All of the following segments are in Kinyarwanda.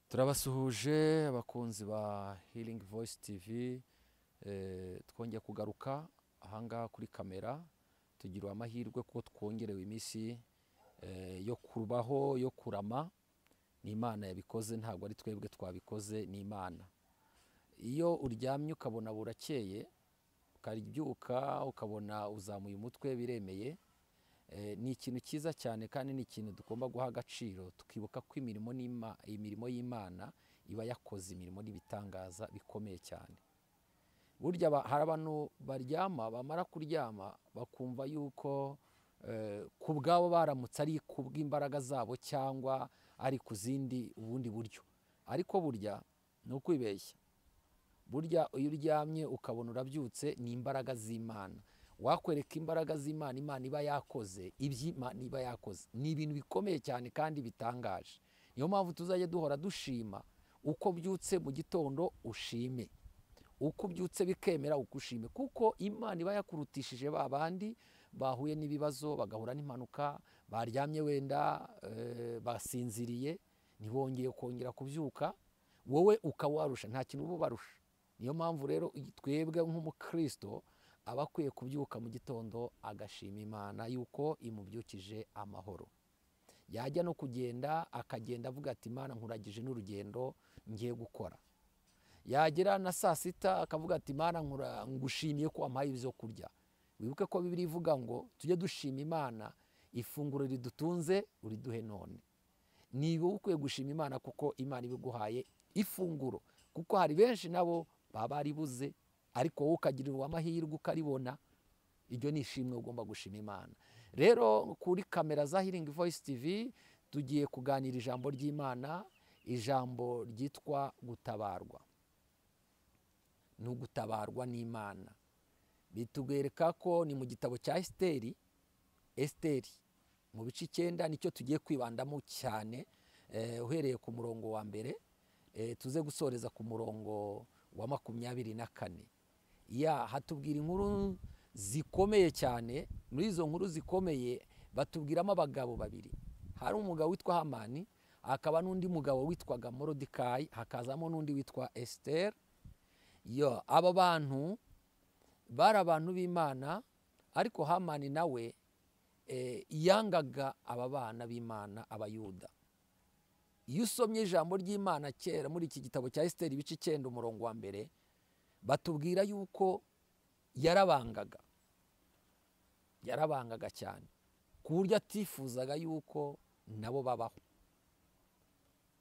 Turabasuhuje abakunzi ba Healing Voice TV, twongeye kugaruka ahangaha kuri kamera. Tugira amahirwe ko twongerewe iminsi yo kubaho, yo kurama. Ni Imana yabikoze, ntabwo ari twebwe twabikoze, ni Imana. Iyo uryamye ukabona burakeye, ukaryuka ukabona uzamuye umutwe biremeye, ni ikintu cyiza cyane kandi ni ikintu tugomba guha agaciro, tukibuka ko imirimo y'Imana iba yakoze imirimo n'ibitangaza bikomeye cyane. Burya hari abantu baryama, bamara kuryama bakumva yuko ku bwabo baramutse ari ku bw'imbaraga zabo cyangwa ari ku zindi ubundi buryo, ariko burya ni ukwibeshya. Burya iyo uryamye ukabona urabyutse, ni imbaraga z'Imana. Wakwereka imbaraga z'Imana, Imana iba yakoze, iby'Imana iba yakoze ni ibintu bikomeye cyane kandi bitangaje. Niyo mpamvu tuzajya duhora dushima. Uko byutse mu gitondo ushime, uko byutse bikemera ukushime, kuko Imana iba yakurutishije ba bandi bahuye n'ibibazo, bagahura n'impanuka, baryamye wenda basinziriye, ntibongeye kongera kubyuka, wowe ukawarusha, nta kintu uba ubarusha. Niyo mpamvu rero twebwe nk'umukristo aba akwiye kubyuka mu gitondo agashima Imana yuko imubyukije amahoro. Yajya no kugenda akagenda avuga ati Imana nkuragije n'urugendo ngiye gukora. Yagera na saa sita akavuga ati Imana ngushimiye ko wampaye ibyo kurya. Wibuke ko Bibiliya ivuga ngo tujye dushima Imana, ifunguro ridutunze uriduhe none. Niba ukwiye gushima Imana kuko Imana ibiguhaye ifunguro, kuko hari benshi nabo baba baribuze, ariko wowe ukagirirwa amahirwe ukaribona. Iryo ni ishimwe ugomba gushima Imana. Rero kuri kamera za Healing Voice TV tugiye kuganira ijambo ry'Imana, ijambo ryitwa gutabarwa. Ni ugutabarwa n'Imana. Bitugwereka ko ni mu gitabo cya Esiteri mu bice 9 nicyo tugiye kwibandamo cyane, uhereye ku murongo wa mbere tuze gusoreza ku murongo wa 24. Hatubwira inkuru zikomeye cyane. Muri izo nkuru zikomeye batubwiramo abagabo babiri. Hari umugabo witwa Hamani, hakaba n'undi mugabo witwaga Morodekayi, hakazamo n'undi witwa Esiteri. Aba bantu bari abantu b'Imana, ariko Hamani nawe yangaga aba bana b'Imana, Abayuda. Iyo usomye ijambo ry'Imana kera muri iki gitabo cya Esiteri ibice 9 umurongo wa mbere, batubwira yuko yarabangaga cyane, ku buryo atifuzaga yuko nabo babaho.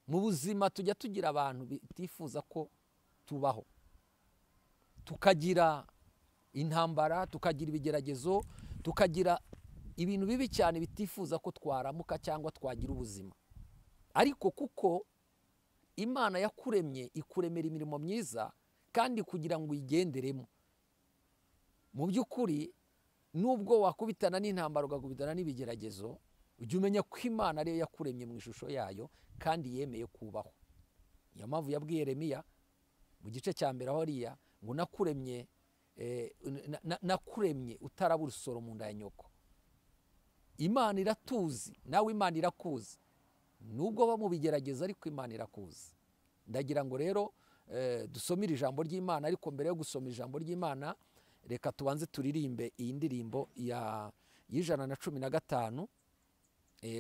Mu buzima tujya tugira abantu bitifuza ko tubaho, tukagira intambara, tukagira ibigeragezo, tukagira ibintu bibi cyane bitifuza ko twaramuka cyangwa twagira ubuzima. Ariko kuko Imana yakuremye, ikuremera imirimo myiza kandi kugira ngo uyigenderemo. Mu by'ukuri nubwo wakubitana n'intambara ugakubitana n'ibigeragezo, ujye umenya ko Imana ariyo yakuremye mu ishusho yayo kandi yemeye kubaho. Niyo mpamvu yabwiye Yeremiya mu gice cya mbere aho ariya ngo nakuremye utarabura urusoro mu nda ya nyoko. Imana iratuzi, nawe Imana irakuzi. Nubwo ba mu bigerageza ariko Imana irakuzi. Ndagira ngo rero dusomire ijambo ry'Imana, ariko mbere yo gusoma ijambo ry'Imana reka tubanze turirimbe iyi ndirimbo y'115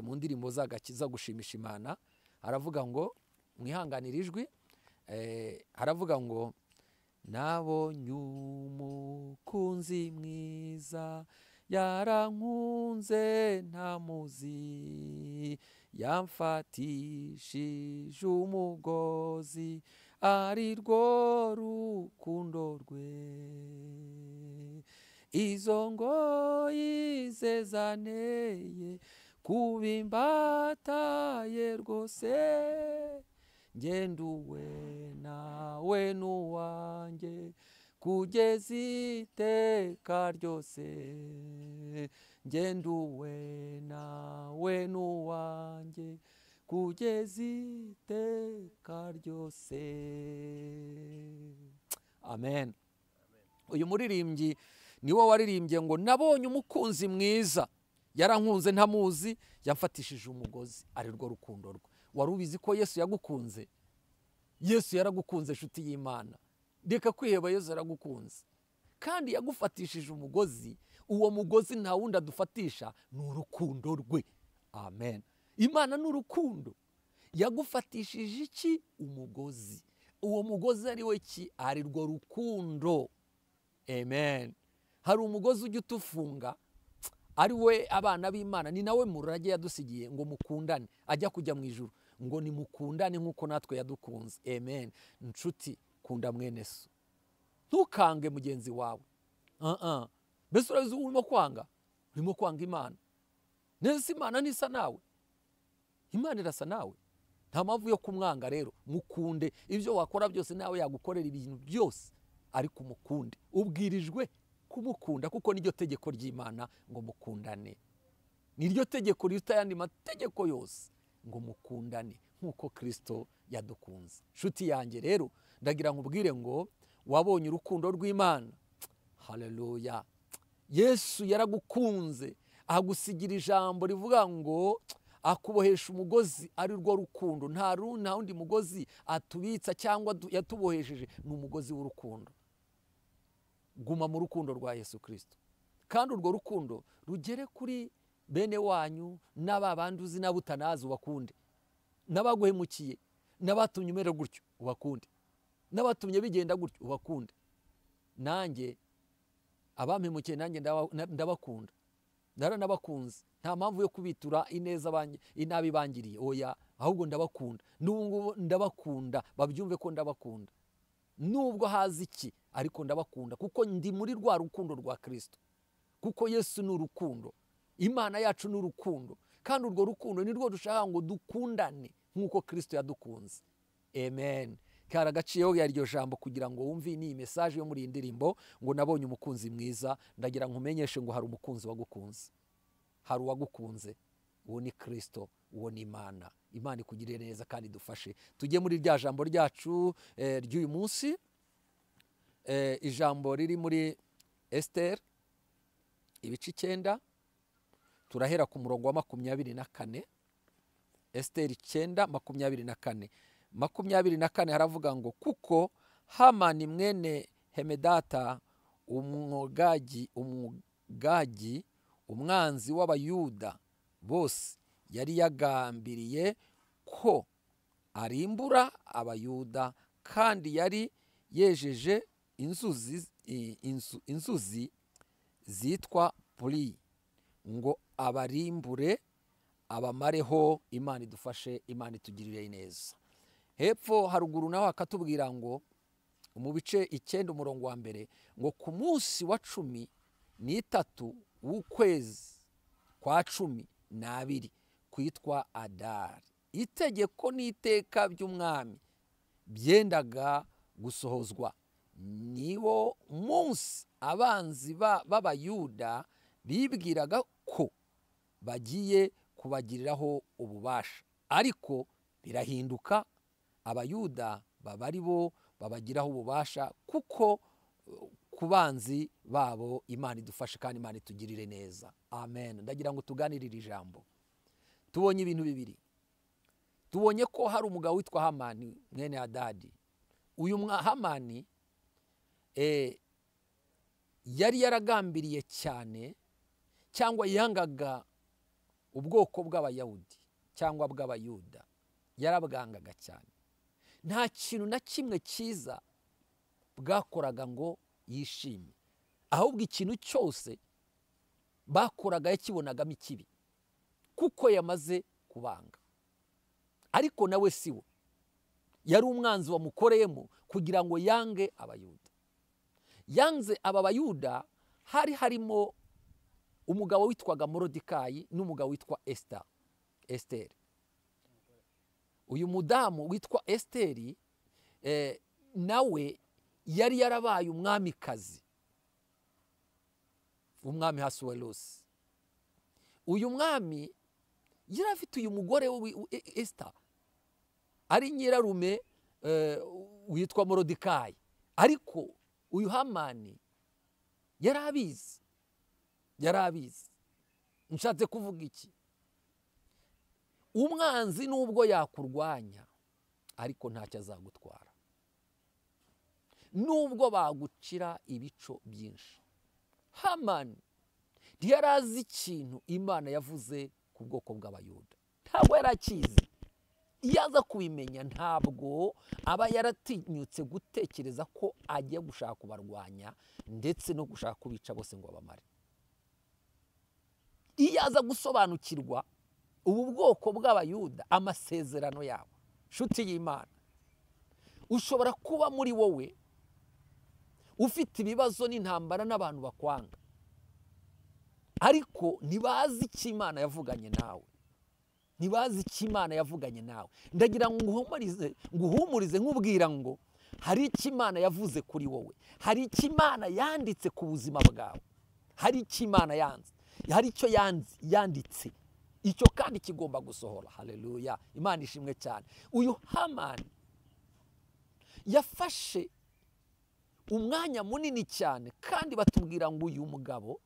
mu ndirimbo z'agakiza gushimisha Imana. Haravuga ngo, mwihanganire ijwi, haravuga ngo nabonye umukunzi mwiza, yarankunze ntamuzi, yamfatishije umugozi, ari rwo rukundo rwe. Izo ngoyi ze zanteye kubimbataye rwose, ngenduwe nawe n'uwanjye kugeza iteka ryose, ngenduwe nawe n'uwanjye kugeza iteka ryose. Amen. Uyu muririmbyi niwo waririmbye ngo nabonye umukunzi mwiza, yarankunze ntamuzi, yamfatishije umugozi, ari rwo rukundo rwe. Wari ubizi ko Yesu yagukunze? Yesu yaragukunze nshuti y'Imana, reka kwiheba, Yesu yaragukunze kandi yagufatishije umugozi. Uwo mugozi nta wundi adufatisha, ni urukundo rwe. Amen. Imana ni urukundo. Yagufatishije iki? Umugozi. Uwo mugozi ari we ki? Ari rwo rukundo. Amen. Hari umugozi ujya utufunga, ari we abana b'Imana, ni nawe murage yadusigiye ngo mukundane, ajya kujya mu ijuru ngo nimukundane nk'uko natwe yadukunze. Amen. Nshuti, kunda mwene so, ntukange mugenzi wawe. Mbese urabizi urimo kwanga? Urimo kwanga Imana. Neza Imana ntisa nawe, Imana irasa nawe. Nta mpamvu yo kumwanga. Rero mukunde. Ibyo wakora byose nawe yagukorera ibintu byose, ariko umukunde. Ubwirijwe kumukunda kuko niryo tegeko ry'Imana ngo mukundane. Niryo tegeko riruta ayandi mategeko yose ngo mukundane nk'uko Kristo yadukunze. Nshuti yanjye rero ndagira nkubwire ngo wabonye urukundo rw'Imana. Haleluya. Yesu yaragukunze, agusigira ijambo rivuga ngo akubohesha umugozi ari rwo rukundo. Nta wundi mugozi atubitsa cyangwa yatubohesheje, ni umugozi w'urukundo. Guma mu rukundo rwa Yesu Kristo, kandi urwo rukundo rugere kuri bene wanyu, n'ababandi uzi n'abutanazi ubakunde, n'abaguhemukiye, n'abatumye umera gutyo ubakunde, n'abatumye bigenda gutyo ubakunde. Nanjye abampemukiye nanjye ndabakunda, naranabakunze. Nta mpamvu yo kubitura inabi bangiriye, oya, ahubwo ndabakunda. N'ubu ndabakunda, babyumve ko ndabakunda. Nubwo hazi iki, ariko ndabakunda kuko ndi muri rwa rukundo rwa Kristo. Kuko Yesu ni urukundo, Imana yacu ni urukundo, kandi urwo rukundo ni rwo dushaka ngo dukundane nk'uko Kristo yadukunze. Amen. Karagaciyeho yaryo jambo kugira ngo wumve ni message yo muri iyi ndirimbo ngo nabonye umukunzi mwiza. Ndagira nkumenyeshe ngo hari umukunzi wagukunze, hari uwagukunze. Uwo ni Kristo, uwo ni Imana. Imana ikugirire neza kandi dufashe. Tujye muri rya jambo ryacu ry'uyu munsi. Ijambo riri muri Esther ibice 9, turahera ku murongo wa 24. Esther 9:24. 24 haravuga ngo kuko Hamani mwene Hemedata umugagi umwanzi w'Abayuda bose yari yagambiriye ko arimbura Abayuda, kandi yari yejeje inzuzi zitwa Puri ngo abarimbure abamareho. Imana idufashe, Imana itugirire neza. Hepfo haruguru naho akatubwira ngo mu bice 9 umurongo wa mbere ngo ku munsi wa 13 w'ukwezi kwa 12 kwitwa Adari, itegeko n'iteka by'umwami byendaga gusohozwa. Niwo munsi abanzi b'Abayuda bibwiraga ko bagiye kubagiriraho ububasha, ariko birahinduka, Abayuda baba ari bo babagiraho ububasha kuko ku banzi babo. Imana idufashe kandi Imana itugirire neza. Amen. Ndagira ngo tuganirire ijambo. Tubonye ibintu bibiri. Tubonye ko hari umugabo witwa Hamani mwene Hadadi. Uyu Hamani yari yaragambiriye cyane, cyangwa yangaga ubwoko bw'Abayahudi cyangwa bw'Abayuda. Yarabwangaga cyane. Nta kintu na kimwe cyiza bwakoraga ngo yishime, ahubwo ikintu cyose bakoraga yakibonagamo ikibi kuko yamaze kubanga. Ariko nawe siwe, yari umwanzi wamukoreyemo kugira ngo yange Abayuda. Yanze aba Bayuda. Hari harimo umugabo witwaga Morodekayi n'umugabo witwa Esther. Uyu mudamu witwa Esther nawe yari yarabaye umwamikazi, umwami Hasuwerusi. Uyu mwami yari afite uyu mugore Esther ari nyirarume witwa Morodekayi, ariko uyu Hamani yari abizi. Nshatse kuvuga iki? Umwanzi nubwo yakurwanya, ariko ntacyo azagutwara nubwo bagucira ibico byinshi. Hamani ntiyari azi ikintu Imana yavuze ku bwoko bw'Abayuda, ntabwo yari akizi. Iyo aza kubimenya ntabwo aba yaratinyutse gutekereza ko agiye gushaka kubarwanya ndetse no gushaka kubica bose ngo babamare. Iyo aza gusobanukirwa ubu bwoko bw'Abayuda, amasezerano yabo, nshuti y'Imana, ushobora kuba muri wowe ufite ibibazo n'intambara n'abantu bakwanga, ariko ntibazi icyo Imana yavuganye nawe, ntibazi icyo Imana yavuganye nawe. Ndagira ngo nguhumurize nkubwira ngo hari icyo Imana yavuze kuri wowe, hari icyo Imana yanditse ku buzima bwawe, hari icyo Imana yanze, hari icyo yanditse, icyo kandi kigomba gusohora. Haleluya, Imana ishimwe cyane. Uyu Hamani yafashe umwanya munini cyane, kandi batubwira ngo uyu mugabo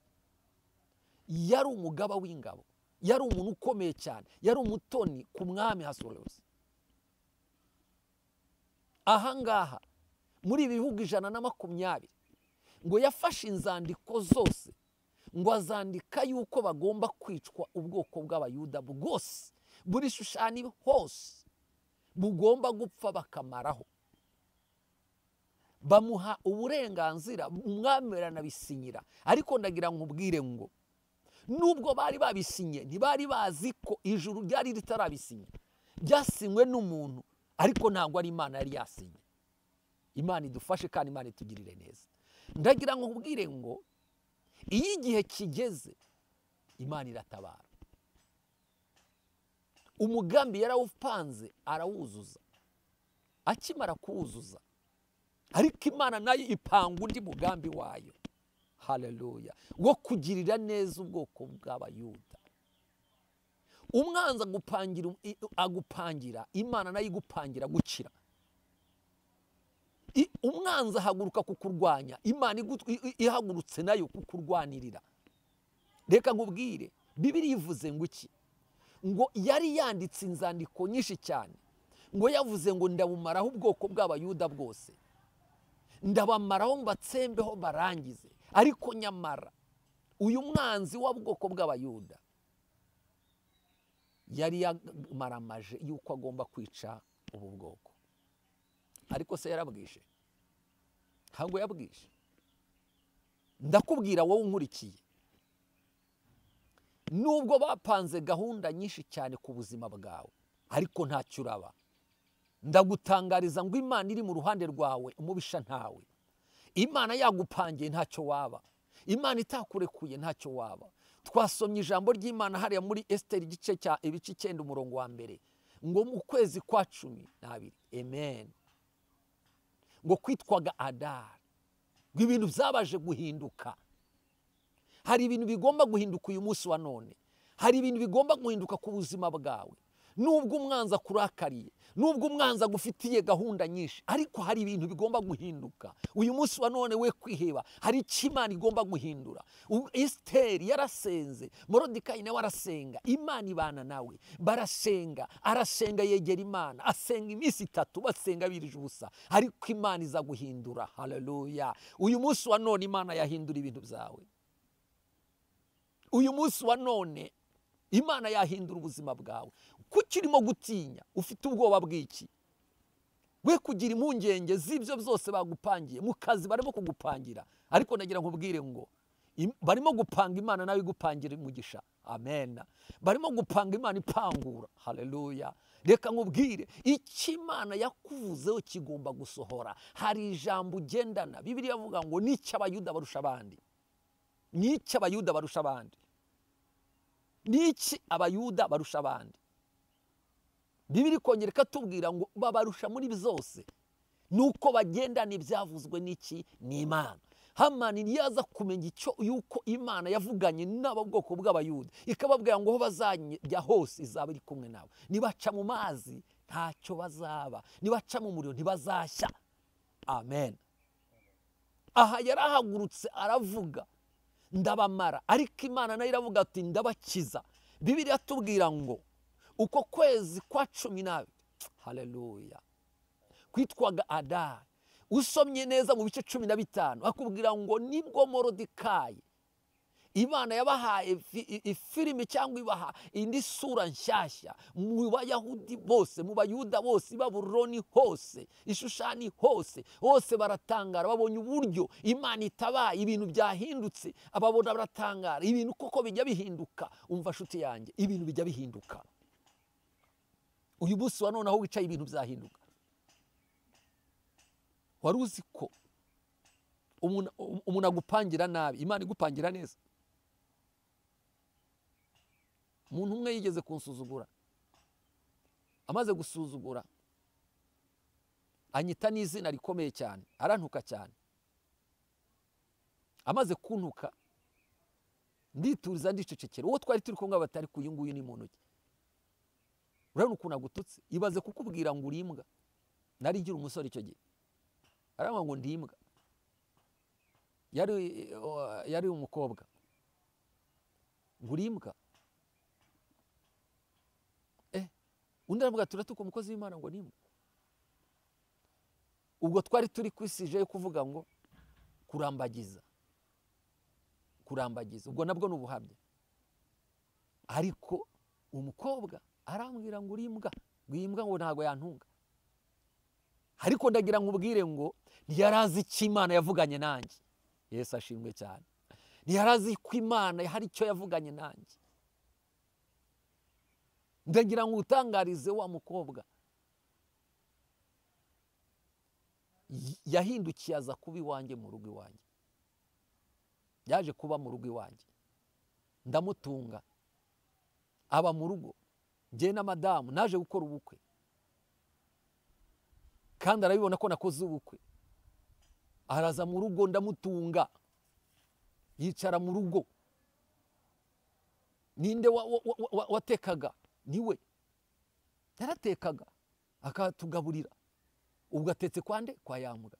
yari umugaba w'ingabo, yari umuntu ukomeye cyane, yari umutoni ku mwami Ahasuwerusi. Ahangaha muri ibi bihugu 120 ngo yafashe inzandiko zose, ngo azandika yuko bagomba kwicwa ubwoko bw'Abayuda bwose, buri shushani hose bugomba gupfa bakamaraho. Bamuha uburenganzira, umwami aranabisinyira. Ariko ndagira nkubwire ngo nubwo bari babisinye, ntibari bazi ko ijuru ryari ritarabisinya, byasinywe n'umuntu, ariko ntabwo ari Imana yari yasinye. Imana idufashe kandi Imana itugirire neza. Ndagira nkubwire ngo iyo igihe kigeze, Imana iratabara. Umugambi yarawupanze arawuzuza, akimara kuwuzuza, ariko Imana nayo ipanga undi mugambi wayo. Haleluya, wo kugirira neza ubwoko bw'Abayuda. Umwanzi agupangira, Imana nayo igupangira gukira. Umwanzi ahaguruka kukurwanya, Imana ihagurutse nayo kukurwanirira. Reka nkubwire, Bibiliya ivuze ngo iki? Ngo yari yanditse inzandiko nyinshi cyane, ngo yavuze ngo ndabumaraho ubwoko bw'Abayuda bwose, ndabamaraho mbatsembeho barangize. Ariko nyamara uyu mwanzi w'ubwoko bw'Abayuda yari yamaramaje yuko agomba kwica ubu bwoko. Ariko se yarabwishe? Ntabwo yabwishe. Ndakubwira wowe unkurikiye, nubwo bapanze gahunda nyinshi cyane ku buzima bwawe, ariko ntacyo uraba. Ndagutangariza ngo Imana iri mu ruhande rwawe, umubisha ntawe. Imana yagupangiye ntacyo waba, Imana itakurekuye ntacyo waba. Twasomye ijambo ry'Imana hariya muri Esiteri ibice 9 umurongo wa mbere, ngo mu kwezi kwa 12, amen, ngo kwitwaga Adari, ngo ibintu byabaje guhinduka. Hari ibintu bigomba guhinduka uyu munsi wa none, hari ibintu bigomba guhinduka ku buzima bwawe. Nubwo umwanzi akurakariye, nubwo umwanzi agufitiye gahunda nyinshi, ariko hari ibintu bigomba guhinduka uyu munsi wa none. We kwiheba, hari icyo Imana igomba guhindura. Esiteri yarasenze, Morodekayi nawe arasenga, Imana ibana nawe, barasenga, arasenga, yegera Imana, asenga iminsi 3, basenga birije ubusa, ariko Imana iza guhindura. Haleluya, uyu munsi wa none Imana yahindura ibintu byawe. Uyu munsi wa none Imana yahindura ubuzima bwawe. Kuki urimo gutinya? Ufite ubwoba bw'iki? We kugira impungenge z'ibyo byose bagupangiye mu kazi, barimo kugupangira. Ariko nagira nkubwire ngo barimo gupanga, Imana nawe igupangira umugisha. Amen. Barimo gupanga, Imana ipangura. Haleluya. Reka nkubwire, icyo Imana yakuvuzeho kigomba gusohora. Hari ijambo ugendana, Bibiliya ivuga ngo n'icyo Abayuda barusha abandi, n'icyo Abayuda barusha abandi, n'iki Abayuda barusha abandi. Bibiliya ikongera ikatubwira ngo babarusha muri byose, nuko bagendana ibyavuzwe n'iki? N'Imana. Hamani ntiyaza kumenya icyo yuko Imana yavuganye n'abo bwoko bw'Abayuda, ikababwira ngo aho bazajya hose izaba iri kumwe nawe. Nibaca mu mazi ntacyo bazaba, nibaca mu muriro ntibazashya. Amen. Aha yarahagurutse aravuga ndabamara, ariko Imana nayo iravuga ati ndabakiza. Bibiliya tubwira ngo uko kwezi kwa 12, haleluya, kwitwaga Adari. Usomye neza mu bice 15 akubwira ngo nibwo Morodekayi Imana yabahaye ifilimi cyangwa ibaha indi sura nshyashya mu Bayahudi bose, mu Bayuda bose, i Babuloni hose, Ishushani hose baratangara babonye uburyo Imana itabaye, ibintu byahindutse. Ababona baratangara, ibintu koko bijya bihinduka. Umva nshuti yanjye, ibintu bijya bihinduka. Uyu munsi wa none aho wicaye ibintu byahinduka. Wari uzi ko umuntu agupangira nabi, Imana igupangira neza? Umuntu umwe yigeze kunsuzugura, amaze gusuzugura anyita n'izina rikomeye cyane, arantuka cyane. Amaze kuntuka ndituriza ndicecekera. Uwo twari turi kumwe batari kuyu nguyu ni muntu ki? Urabona ukuntu agututse, ibaze kukubwira ngo uri imbwa. Nari ngira umusore icyo gihe, arambwira ngo ndi imbwa. Yari umukobwa, ngo uri imbwa. Undi aravuga turatuka umukozi w'Imana ngo nimwe. Ubwo twari turi kwisije yo kuvuga ngo kurambagiza. Ubwo nabwo n'ubuhamya. Ariko umukobwa arambwira ngo uri imbwa, imbwa ngo ntago yantunga. Ariko ndagira ngo ubwire ngo ntiyarazi icyo Imana yavuganye nanjye. Yesu ashimwe cyane. Ntiyarazi ko Imana hari icyo yavuganye nanjye. Ndagira ngo utangarize wa mukobwa yahindukiye aza kuba iwanjye mu rugo iwanjye. Yaje kuba mu rugo iwanjye, ndamutunga, aba mu rugo. Njye na madamu naje gukora ubukwe, kandi arabibona ko nakoze ubukwe. Araza mu rugo, ndamutunga, yicara mu rugo. Ninde watekaga? Niwe yaratekaga akatugaburira. Ubwo atetse kwande? Kwa Yambwa.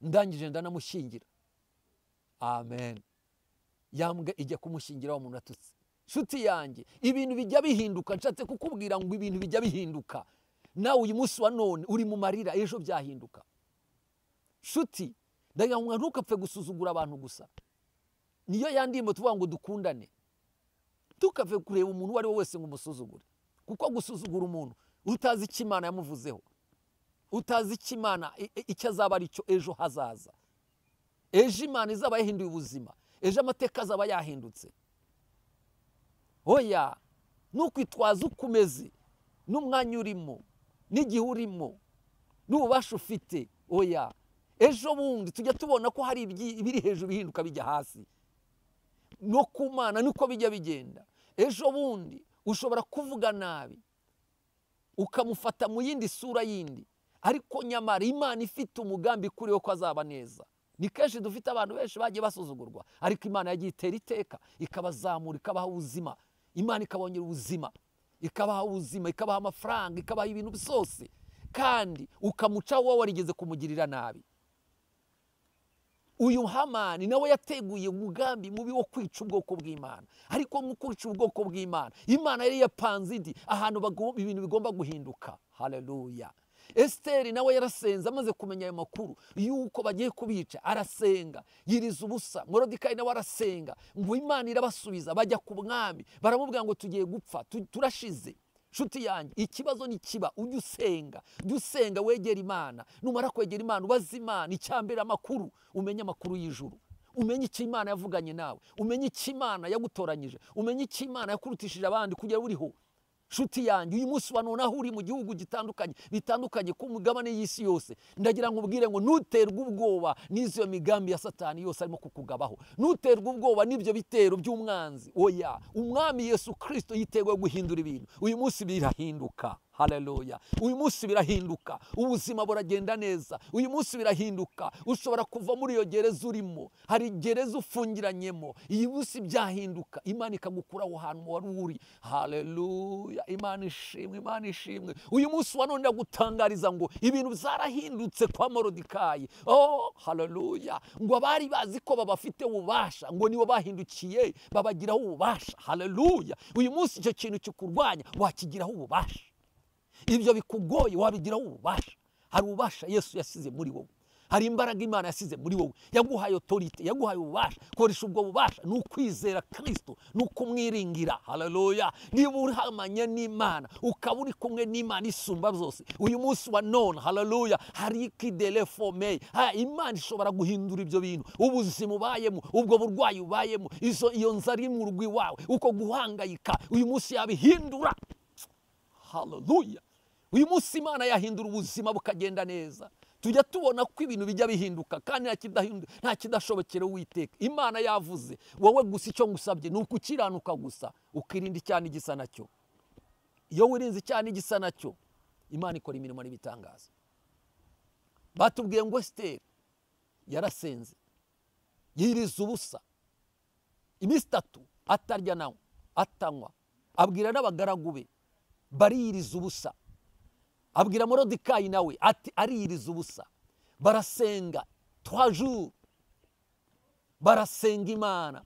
Ndangije ndanamushingira. Amen. Yambwa ijya kumushingira wa muntu atutse. Nshuti yanjye, ibintu bijya bihinduka. Nshatse kukubwira ngo ibintu bijya bihinduka. Nawe uyu munsi wa none uri mu marira, ejo byahinduka. Nshuti, ndagira ngo ntukapfe gusuzugura abantu gusa. Niyo yandimo tuvuga ngo dukundane. Tukave kureba umuntu wari wese ngo umusuzugure. Kuko gusuzugura umuntu utazi icyo Imana yamuvuzeho, utazi icyo Imana icyo azaba ari cyo ejo hazaza. Ejo Imana izaba yahinduye ubuzima, ejo amateka azaba yahindutse. Oya, nukwitwaza ukumeze n'umwanya urimo n'igihe urimo n'ububasha ufite. Oya, ejo bundi tujya tubona ko hari ibiri hejuru bihinduka bijya hasi. No ku Mana niko bijya bigenda. Ejo bundi ushobora kuvuga nabi ukamufata mu yindi sura yindi, ariko nyamara Imana ifite umugambi kuri we ko azaba neza. Ni kenshi dufite abantu benshi bagiye basuzugurwa, ariko Imana yagiye itera iteka ikabazamura, ikabaha ubuzima. Imana ikabongera ubuzima, ikabaha ubuzima, ikabaha amafaranga, ikabaha ibintu byose, kandi ukamuca wowe warigeze kumugirira nabi. Uyu Hamani nawe yateguye umugambi mubi wo kwica ubwoko bw'Imana, ariko mu kwica ubwoko bw'Imana, Imana yari yapanze indi ahantu ibintu bigomba guhinduka. Haleluya. Esteri nawe yarasenze, amaze kumenya ayo makuru yuko bagiye kubica, arasenga yiriza ubusa. Morodekayi nawe arasenga ngo Imana irabasubiza, bajya ku mwami, baramubwira ngo tugiye gupfa, turashize. Nshuti yanjye, ikibazo ni kiba, ujye usenga, wegera Imana. Numara kwegera Imana, ubaze Imana icyambere amakuru, umenye amakuru y'ijuru, umenye icyo Imana yavuganye nawe, umenye icyo Imana yagutoranyije, umenye icyo Imana yakurutishije abandi kugera uriho. Nshuti yanjye, uyu munsi wa none aho uri mu gihugu bitandukanye ku mugabane y'isi yose, ndagira ngo ubwire ngo nuterwe ubwoba n'izo migambi ya Satani yose arimo kukugabaho. Nuterwe ubwoba n'ibyo bitero by'umwanzi. Oya, umwami Yesu Kristo yiteguye guhindura ibintu. Uyu munsi birahinduka. Haleluya. Uyu munsi birahinduka, ubuzima buragenda neza. Uyu munsi birahinduka, ushobora kuva muri iyo gereza urimo. Hari gereza ufungiranyemo, iyi munsi byahinduka, Imana ikagukura aho hantu wari uri. Haleluya. Imana ishimwe, Imana ishimwe. Uyu munsi wa none ndagutangariza ngo ibintu byarahindutse kwa Morodekayi. Oh, haleluya. Ngo abari bazi ko babafite ububasha, ngo nibo bahindukiye babagiraho ububasha. Haleluya. Uyu munsi icyo kintu kikurwanya wakigiraho ububasha. ibyo bikugoye wabigiraho ububasha. Hari ububasha Yesu yasize muri wowe, hari imbaraga Imana yasize muri wowe, yaguhaye autorite, yaguhaye ububasha. Koresha ubwo bubasha, ni ukwizera Kristo, ni ukumwiringira. Haleluya. Niba uhamanye n'Imana, ukaba uri kumwe n'Imana isumba byose, uyu munsi wa none, haleluya, hari ikidele fome. Imana ishobora guhindura ibyo bintu, ubuzima ubayemo, ubwo burwayi ubayemo, iyo nzara iri mu rugo iwawe, uko guhangayika, uyu munsi yabihindura. Haleluya. Uyu munsi Imana yahindura ubuzima bukagenda neza. Tujya tubona ko ibintu bijya bihinduka kandi nta kidashobokera Uwiteka. Imana yavuze, wowe gusa icyo ngusabye ni ukukiranuka gusa, ukirinda icyana igisa nacyo. Iyo wirinze icyana igisa nacyo, Imana ikora imirimo n'ibitangaza. Batubwiye ngo Esiteri yarasenze, yiriza ubusa iminsi 3 atarya nawe atanywa, abwira n'abagaragu be bariyiriza ubusa. Abwira Morodekayi nawe ati ariyiriza ubusa. Barasenga 3 jours, barasenga Imana,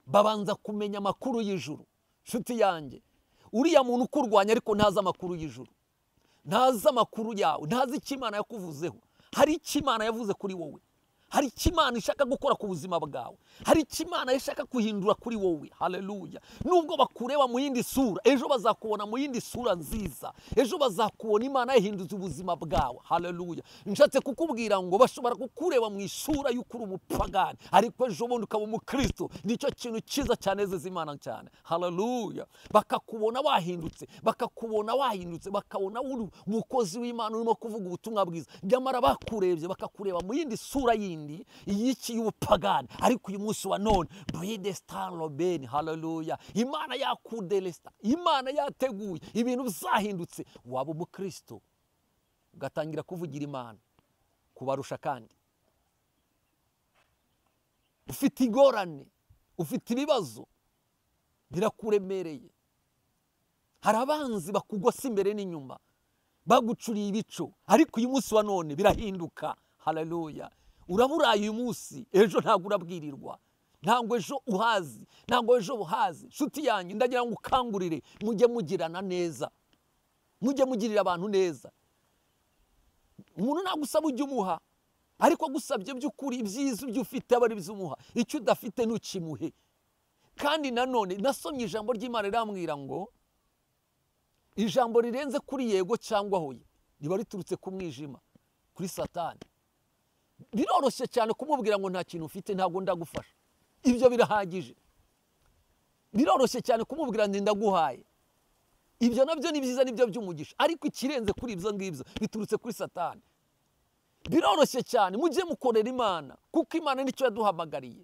babanza kumenya amakuru y'ijuru. Nshuti yanjye, uriya muntu ukurwanya ariko ntazi amakuru y'ijuru, ntazi amakuru yawe, ntazi icyo Imana yakuvuzeho. Hari icyo Imana yavuze kuri wowe, hari icyo Imana ishaka gukora ku buzima bwawe, hari icyo Imana ishaka kuhindura kuri wowe. Haleluya. Nubwo bakureba mu yindi sura, ejo bazakubona mu yindi sura nziza, ejo bazakubona Imana yahinduza ubuzima bwawe. Haleluya. Nshatse kukubwira ngo bashobora kukureba mu isura y'ukuri umupagani, ariko ejo bundi ukaba umukristo. Nicyo kintu cyiza cyanezeza Imana cyane. Haleluya. Bakakubona wahindutse, bakabona uri umukozi w'Imana urimo kuvuga ubutumwa bwiza. Nyamara bakurebye bakakureba mu yindi sura yindi y'iki y'ubupagani, ariko uyu munsi wa none bridestarobeni. Haleluya. Imana yakudelesta, Imana yateguye ibintu bizahindutse. Waba umukristo ugatangira kuvugira Imana kubarusha, kandi ufite ingorane, ufite ibibazo birakuremereye, hari abanzi bakugose imbere n'inyuma, bagucuriye ibico, ariko uyu munsi wa none birahinduka. Haleluya. Uraburaye uyu munsi, ejo ntabwo urabwirirwa, ntabwo ejo uhazi, ntabwo ejo buhazi. Nshuti yanjye, ndagira ngo ukangurire, mujye mugirana neza, mujye mugirira abantu neza. Umuntu nagusaba ujye umuha, ariko agusabye by'ukuri ibyiza ibyo ufite aba ari bizumuha, icyo udafite ntukimuhe. Kandi nanone nasomye ijambo ry'Imana rirambwira ngo ijambo rirenze kuri yego cyangwa hoya riba riturutse ku mwijima, kuri Satani. Biroroshye cyane kumubwira ngo nta kintu ufite, ntabwo ndagufasha, ibyo birahagije. Biroroshye cyane kumubwira ngo ndaguhaye, ibyo nabyo ni byiza, nibyo by'umugisha, ariko ikirenze kuri ibyo ngibyo biturutse kuri Satani. Biroroshye cyane, mujye mukorera Imana, kuko Imana nicyo yaduhamagariye.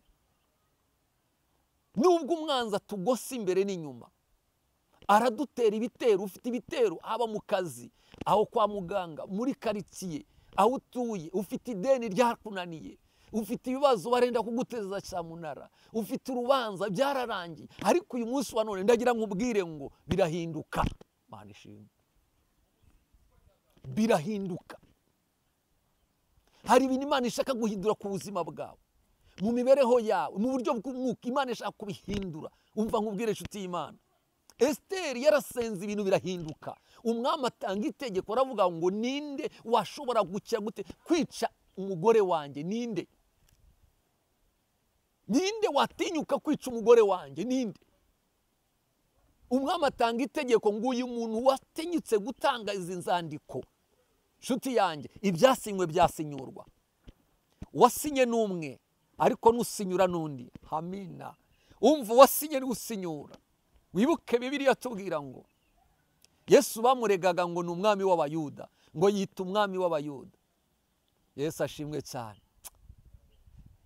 Nubwo umwanzi atugose imbere n'inyuma, aradutera ibitero, ufite ibitero haba mu kazi, aho kwa muganga, muri karitsiye, aho utuye, ufite ideni ryakunaniye, ufite ibibazo barenda kuguteza cyamunara, ufite urubanza byararangiye, ariko uyu munsi wa none ndagira ngo ubwire ngo birahinduka. Mana ishimwe, birahinduka. Hari ibintu Imana ishaka guhindura ku buzima bwawe, mu mibereho yawe, mu buryo bw'umwuka. Imana ishaka kubihindura. Umva nkubwire nshuti y'Imana, Esiteri yarasenze ibintu birahinduka. Umwami atanga itegeko, aravuga ngo ninde washobora kwica umugore wanjye? Ninde watinyuka kwica umugore wanjye? Ninde? Umwami atanga itegeko ngo uyu muntu watinyutse gutanga izi nzandiko, nshuti yanjye, ibyasinywe byasinyurwa. Wasinye n'umwe, ariko nusinyura n'undi. Amina. Umva, wasinye n'usinyura. Wibuke Bibiliya tubwira ngo Yesu bamuregaga ngo ni umwami w'Abayuda, ngo yita umwami w'Abayuda. Yesu ashimwe cyane,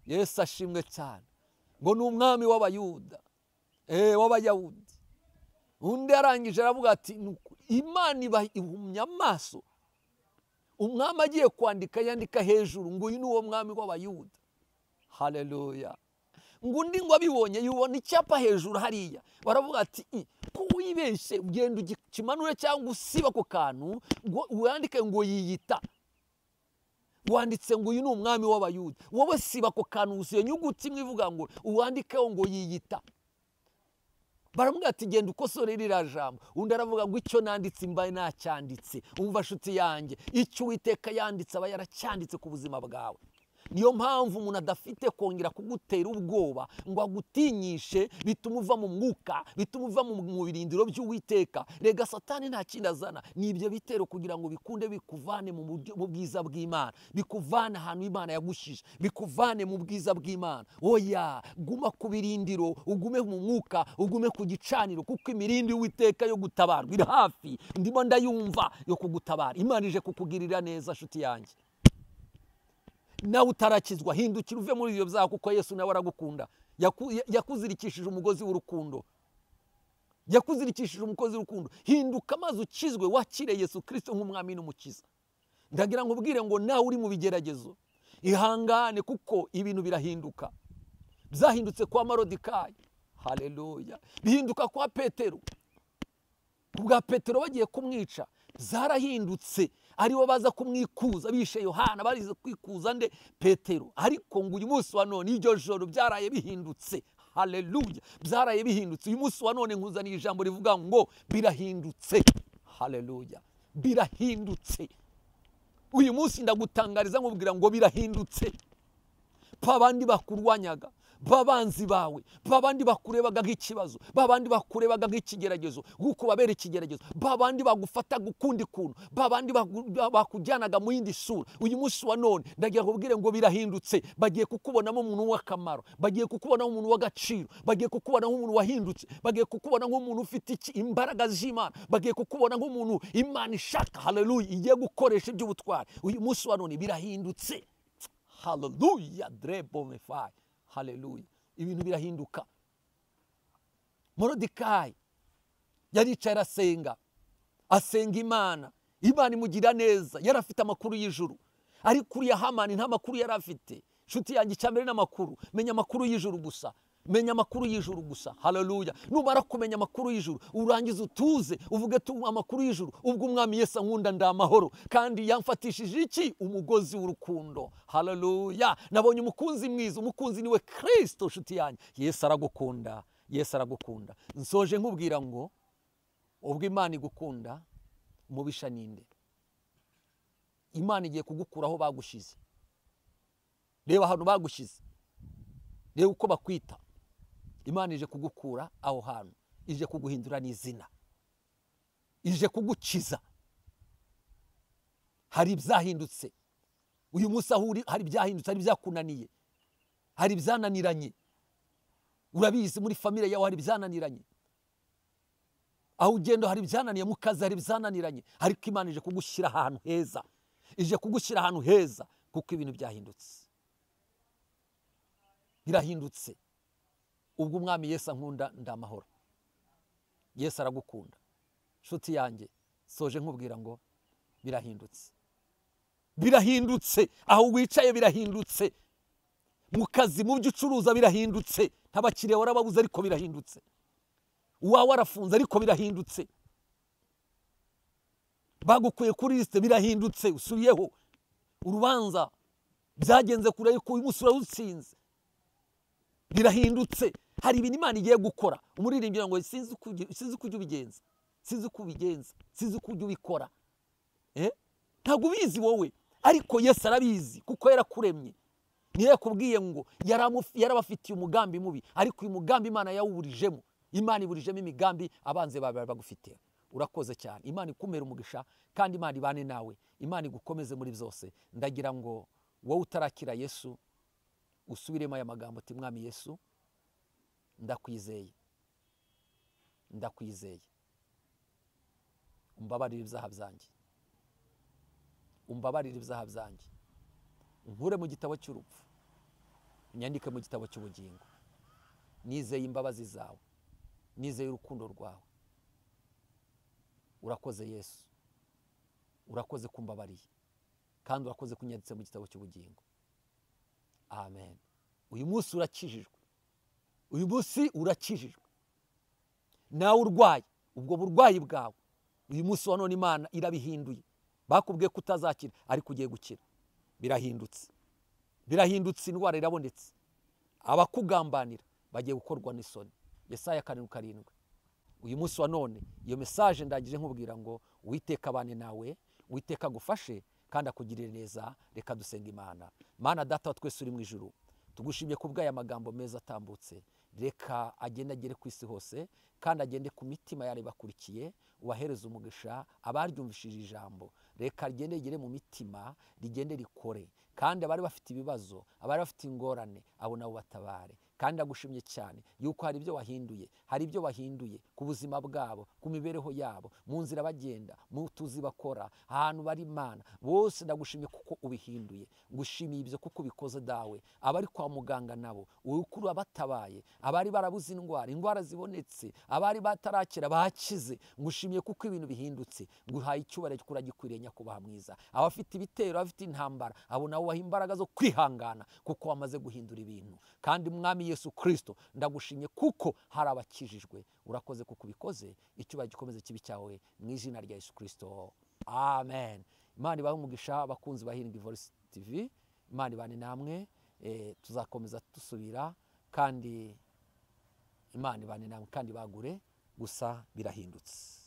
Yesu ashimwe cyane, ngo ni umwami w'Abayuda, w'Abayahudi. Undi arangije aravuga ati Imana ihumya amaso. Umwami agiye kwandika, yandika hejuru ngo uyu ni uwo mwami w'Abayuda. Haleluya. Ngo undi ngo abibonye, yubona icyapa hejuru hariya, baravuga ati ko wibeshye, ugenda ukimanure cyangwa usiba ako kantu, ngo wandike ngo yiyita, wanditse ngo uyu ni umwami w'Abayuda. Wowe siba ako kantu, usiye nyuguti imwe ivuga ngo uwandikeho ngo yiyita. baramubwira ati genda ukosore ririya jambo. Undi aravuga ngo icyo nanditse mbaye nacyanditse. Umva nshuti yanjye, icyo Uwiteka yanditse aba yaracyanditse ku buzima bwawe. Niyo mpamvu umuntu adafite kongera kugutera ubwoba ngo agutinyishe, bituma uva mu mwuka, bituma uva mu birindiro by'Uwiteka. Rega Satani nta kindi azana, ni ibyo bitero kugira ngo bikunde bikuvane mu bwiza bw'Imana, bikuvane ahantu Imana yagushije, bikuvane mu bwiza bw'Imana. Oya, guma ku birindiro, ugume mu mwuka, ugume ku gicaniro, kuko imirindi y'Uwiteka yo gutabarwa iri hafi. Ndimo ndayumva yo kugutabara. Imana ije kukugirira neza nshuti yanjye. Nawe utarakizwa, hindukira uve muri ibyo byaha, kuko Yesu nawe aragukunda. Yakuzirikishije umugozi w'urukundo, yakuzirikishije umugozi w'urukundo. Hinduka maze ukizwe, wakire Yesu Kristo nk'umwami n'umukiza. Ndagira ngo ubwire ngo nawe uri mu bigeragezo, ihangane, kuko ibintu birahinduka. Byahindutse kwa Moridekayi, haleluya. Bihinduka kwa Petero, kubwa Petero bagiye kumwica, zarahindutse. Aribo baza kumwikuza, bishe Yohana, barize kwikuza nde? Petero. Ariko ngo uyu munsi wa none, iryo joro byaraye bihindutse. Haleluya, byaraye bihindutse. Uyu munsi wa none nkuzaniye ijambo rivuga ngo birahindutse. Haleluya, birahindutse. Uyu munsi ndagutangariza nkubwira ngo birahindutse. Babandi bakurwanyaga, babanzi bawe, babandi bakurebaga nk'ikibazo, babandi bakurebaga nk'ikigeragezo, guko babera ikigeragezo, babandi bagufata gukundi kuntu, babandi bakujyanaga mu yindi sura, uyu munsi wa none ndagiye kubwire ngo birahindutse. Bagiye kukubonamo umuntu w'akamaro, bagiye kukubonamo umuntu w'agaciro, bagiye kukubona nk'umuntu wahindutse, bagiye kukubona nk'umuntu ufite imbaraga z'Imana, bagiye kukubona nk'umuntu Imana ishaka, haleluya, igiye gukoresha iby'ubutwari. Uyu munsi wa none birahindutse. Haleluya, drebo mefai. Haleluya, ibintu birahinduka. Moridekayi yaricaye arasenga, asenga Imana. Imana imugira neza, yari afite amakuru y'ijuru. Ariko uriya Hamani nta makuru yari afite. Nshuti yanjye, icyambere n'amakuru, menya amakuru y'ijuru gusa. Menya amakuru y'ijuru gusa. Haleluya. Numara kumenya amakuru y'ijuru, urangiza utuze, uvuge tu amakuru y'ijuru. Ubwo umwami Yesu ankunda ndamahoro, kandi yamfatishije iki? Umugozi w'urukundo. Haleluya. Nabonye umukunzi mwiza, umukunzi niwe Kristo. Nshuti yanjye, Yesu aragukunda, Yesu aragukunda. Nsoje nkubwira ngo ubwo Imana igukunda, umubisha ninde? Imana igiye kugukuraho bagushize. Reba ahantu bagushize, reba uko bakwita. Imana ije kugukura aho hantu, ije kuguhindura n'izina, ije kugukiza. Hari ibyahindutse uyu munsi aho uri, hari ibyahindutse, hari ibyakunaniye, hari ibyananiranye. Urabizi muri famille yawe hari ibyananiranye, aho ugenda hari ibyananiye, mu kazi hari ibyananiranye. Ariko Imana ije kugushyira ahantu heza, ije kugushyira ahantu heza, kuko ibintu byahindutse, birahindutse. Ubwo umwami Yesu ankunda ndamahoro, Yesu aragukunda. Nshuti yanjye, soje nkubwira ngo birahindutse, birahindutse. Aho wicaye birahindutse, mu kazi, mu byo ucuruza birahindutse. Ntabakiriya warababuze, ariko birahindutse. Uwawe arafunze, ariko birahindutse. Bagukuye kuri liste, birahindutse. Usubiyeho urubanza, byagenze kure yuko uyu munsi urawutsinze, birahindutse. Hari ibintu Imana igiye gukora. Umuririmbyi ngo sinzi kujya ubigenza, sinzi kubigenza, sinzi kujya ubikora. Ntabwo ubizi wowe, ariko Yesu arabizi, kuko yarakuremye. Niyo yakubwiye ngo yarabafitiye umugambi mubi, ariko uyu mugambi Imana yawuburijemo. Imana iburijemo imigambi abanze bawe bagufitiye. Urakoze cyane. Imana ikumera umugisha, kandi Imana ibane nawe, Imana igukomeze muri byose. Ndagira ngo wowe utarakira Yesu usubiremo aya magambo ati: Mwami Yesu, ndakwizeye, ndakwizeye. Umbabarire ibyaha byanjye, umbabarire ibyaha byanjye, unkure mu gitabo cy'urupfu, unyandike mu gitabo cy'ubugingo. Nizeye imbabazi zawe, nizeye urukundo rwawe. Urakoze Yesu, urakoze kumbabariye, kandi urakoze kunyanditse mu gitabo cy'ubugingo. Amen. Uyu munsi urakijijwe, uyu munsi urakijijwe. Nawe urwaye ubwo burwayi bwawe, uyu munsi wa none Imana irabihinduye. Bakubwiye ko utazakira, ariko ugiye gukira. Birahindutse, birahindutse. Indwara irabonetse. Abakugambanira bagiye gukorwa n'isoni. Yesaya 7:7. uyu munsi wa none iyo message ndagije nkubwira ngo Uwiteka abane nawe, Uwiteka agufashe kandi akugirire neza. Reka dusenga Imana. Mana Data wa twese uri mu ijuru, tugushimye kubw'aya magambo meza atambutse. Reka agende agere ku isi hose kandi agende ku mitima yari bakurikiye, ubahereza umugisha abaryumvishije ijambo. Reka rigende rigere mu mitima, rigende rikore, kandi abari bafite ibibazo, abari bafite ingorane, abo nabo batabare. Kandi ndagushimye cyane yuko hari ibyo wahinduye, hari ibyo wahinduye ku buzima bwabo, ku mibereho yabo, mu nzira bagenda, mu tuzi bakora, ahantu bari Imana bose. Ndagushimye kuko ubihinduye. Ngushimiye ibyo kuko ubikoze dawe. Abari kwa muganga nabo ukuru abatabaye, abari barabuze indwara zibonetse, abari batarakira bakize. Ngushimiye kuko ibintu bihindutse. Nguhaye icyubahiro kuri gikwiriye Nyakubaha mwiza. Abafite ibitero, abafite intambara, abo nabo waha imbaraga zo kwihangana kuko wamaze guhindura ibintu. Kandi Mwami Yesu Kristo, ndagushimye kuko hari abakijijwe. Urakoze kuko ubikoze. Icyubahiro gikomeze kibi cyawe mu izina rya Yesu Kristo, amen. Imana ibahe umugisha abakunzi ba Healing Voice TV. Imana ibane namwe, tuzakomeza dusubira, kandi Imana ibane namwe kandi bagure gusa birahindutse.